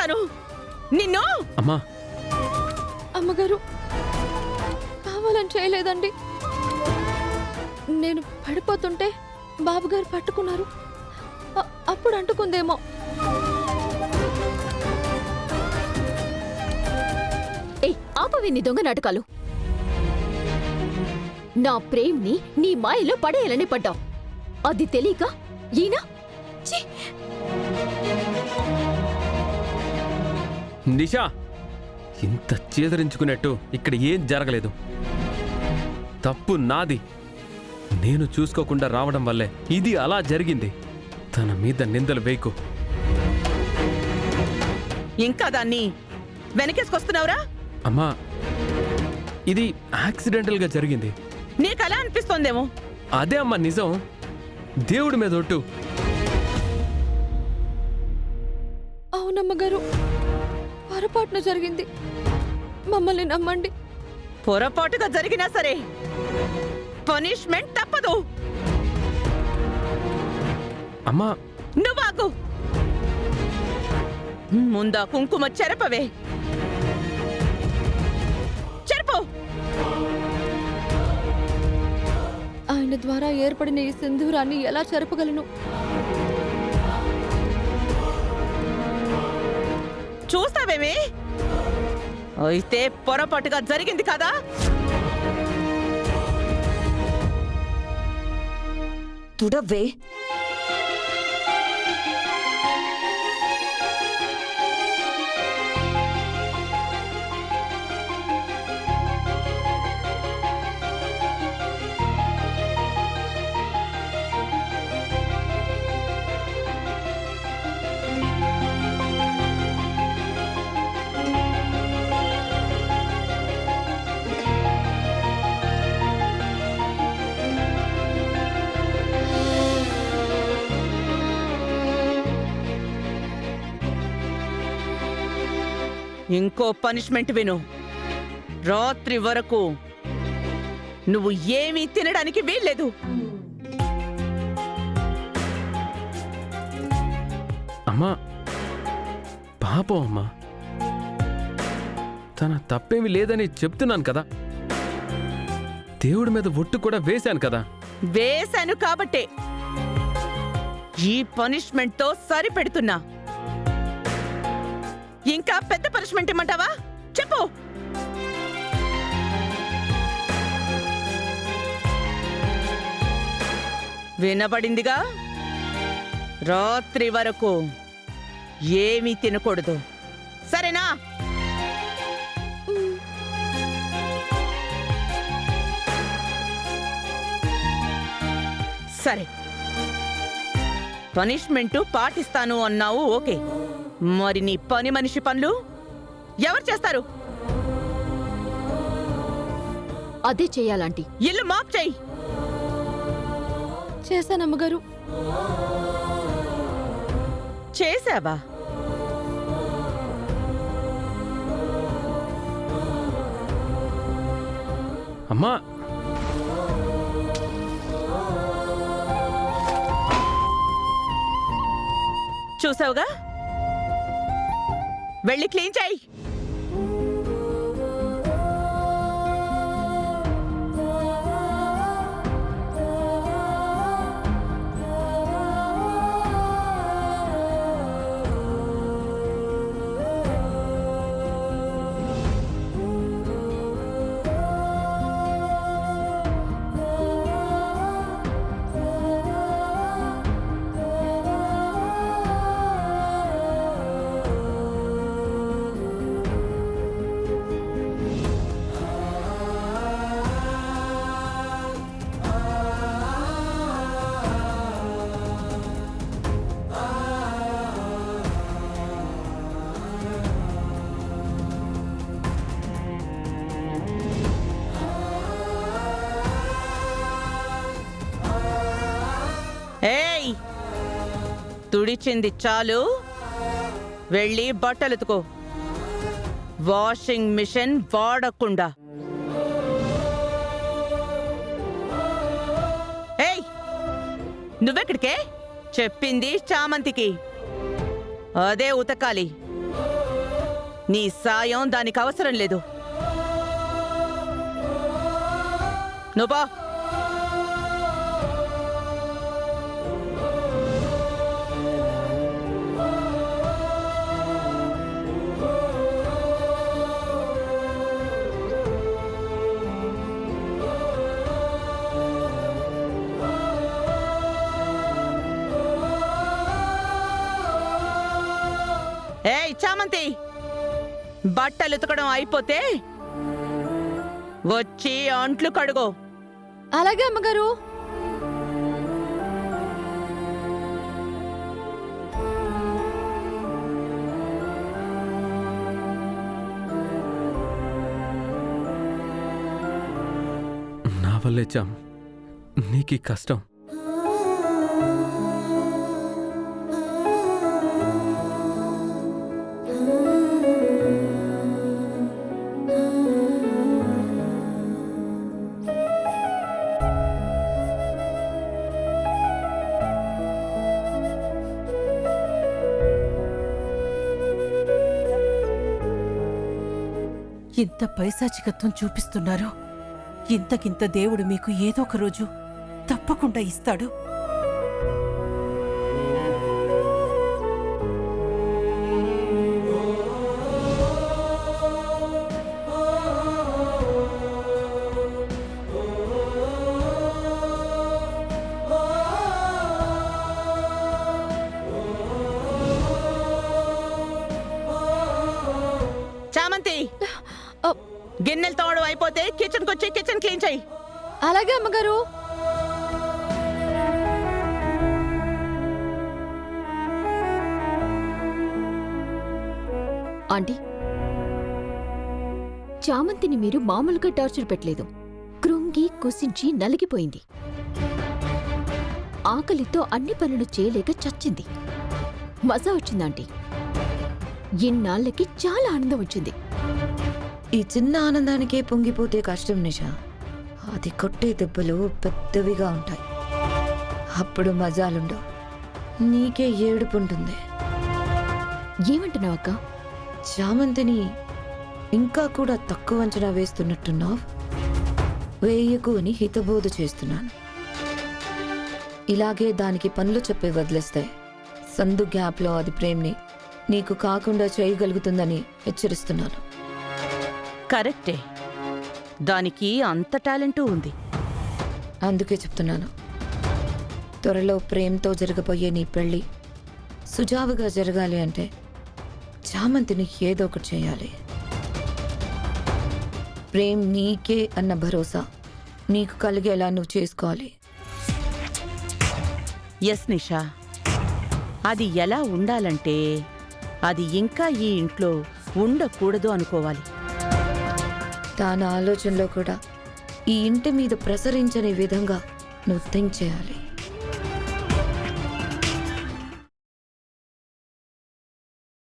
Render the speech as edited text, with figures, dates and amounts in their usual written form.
చంపేస్తాను నిన్ను. అమ్మా, అమ్మగారు కావాలని చేయలేదండి. నేను పడిపోతుంటే బాబుగారు పట్టుకున్నారు. అప్పుడు అంటుకుందేమో. ఆపవి నీ దొంగ నాటకాలు. నా ప్రేమ్ని నీ మాయలో పడేయాలని పడ్డావు. అది తెలియక ఈయన నిషా, ఇంత చేదరించుకున్నట్టు ఇక్కడ ఏం జరగలేదు. తప్పు నాది. నేను చూసుకోకుండా రావడం వల్లే ఇది అలా జరిగింది. తన మీద నిందలు వేయకు. ఇంకా దాన్ని వెనకేసుకొస్తున్నావురా? అమ్మా, ఇది యాక్సిడెంటల్గా జరిగింది. నీకలా అనిపిస్తోందేమో. అదే అమ్మా నిజం. దేవుడి మీద ఒట్టు. అవునమ్మగారు, పొరపాటున జరిగింది. మమ్మల్ని నమ్మండి. పొరపాటుగా జరిగినా సరే పనిష్మెంట్ తప్పదు. అమ్మా, నువ్వాకు. ముందా కుంకుమ చెరపవే. చెరపు. ఆయన ద్వారా ఏర్పడిన ఈ సింధూరాన్ని ఎలా చెరపగలను? చూస్తావేమి? అయితే పొరపాటుగా జరిగింది కదా. తుడవ్వే. ఇంకో పనిష్మెంట్ విను. రాత్రి వరకు నువ్వు ఏమీ తినడానికి వీల్లేదు. అమ్మా, పాపం అమ్మా. తన తప్పేమి లేదని చెప్తున్నాను కదా. దేవుడి మీద ఒట్టు కూడా వేశాను కదా. వేశాను కాబట్టే ఈ పనిష్మెంట్ తో సరిపెడుతున్నా. ఇంకా పెద్ద పనిష్మెంట్ ఇమ్మంటావా? చెప్పు. వినబడిందిగా. రాత్రి వరకు ఏమీ తినకూడదు, సరేనా? సరే, పనిష్మెంట్ పాటిస్తాను అన్నావు. ఓకే, మరి నీ పని మనిషి పనులు ఎవరు చేస్తారు? అదే చెయ్యాలంటీ. ఇల్లు మాప్ చెయ్యి. చేశానమ్మగారు. చేసావా? అమ్మా, చూసావుగా. వెళ్ళి క్లీన్ చేయి. ఏయ్, తుడిచింది చాలు. వెళ్ళి బట్టలుతుకో. వాషింగ్ మిషన్ వాడకుండా. ఏయ్, నువ్వెక్కడికే? చెప్పింది చామంతికి, అదే ఉతకాలి. నీ సాయం దానికి అవసరం లేదు. నువ్వు ఏయ్ చామంతి, బట్టలు ఉతకడం అయిపోతే వచ్చి అంట్లు కడుగో. అలాగే అమ్మగారు. నా వల్లే చామ్, నీకీ కష్టం. ఇంత పైశాచికత్వం చూపిస్తున్నారు. ఇంతకింత దేవుడు మీకు ఏదో ఒక రోజు తప్పకుండా ఇస్తాడు. చామంతి, గిన్నెలు తోవడం అయిపోతే కిచెన్కి వచ్చి కిచెన్ క్లీన్ చెయ్యి. అలాగే అమ్మగారు. ఆంటీ, చామంతిని మీరు మామూలుగా టార్చర్ పెట్టలేదు. కృంగి కుసించి నలిగిపోయింది. ఆకలితో అన్ని పనులు చేయలేక చచ్చింది. మజా వచ్చిందాంటీ. ఇన్నాళ్ళకి చాలా ఆనందం వచ్చింది. ఈ చిన్న ఆనందానికే పొంగిపోతే కష్టం నిషా. అది కొట్టే దెబ్బలు పెద్దవిగా ఉంటాయి. అప్పుడు మజాలుండవు, నీకే ఏడుపుంటుంది. ఏమంటున్నావు అక్క? చామంతిని ఇంకా కూడా తక్కువ అంచనా వేస్తున్నట్టున్నావు. వేయకు అని హితబోధ చేస్తున్నాను. ఇలాగే దానికి పనులు చెప్పే వదిలేస్తే సందు గ్యాప్లో అది ప్రేమ్ని నీకు కాకుండా చేయగలుగుతుందని హెచ్చరిస్తున్నాను. కరెక్టే, దానికి అంత టాలెంటు ఉంది. అందుకే చెప్తున్నాను, త్వరలో ప్రేమ్తో జరగబోయే నీ పెళ్ళి సుజావుగా జరగాలి అంటే చామంతిని ఏదో ఒకటి చేయాలి. ప్రేమ్ నీకే అన్న భరోసా నీకు కలిగేలా నువ్వు చేసుకోవాలి. ఎస్ నిషా, అది ఎలా ఉండాలంటే అది ఇంకా ఈ ఇంట్లో ఉండకూడదు అనుకోవాలి. దాని ఆలోచనలో కూడా ఈ ఇంటి మీద ప్రసరించని విధంగా నువ్వు థింక్ చేయాలి.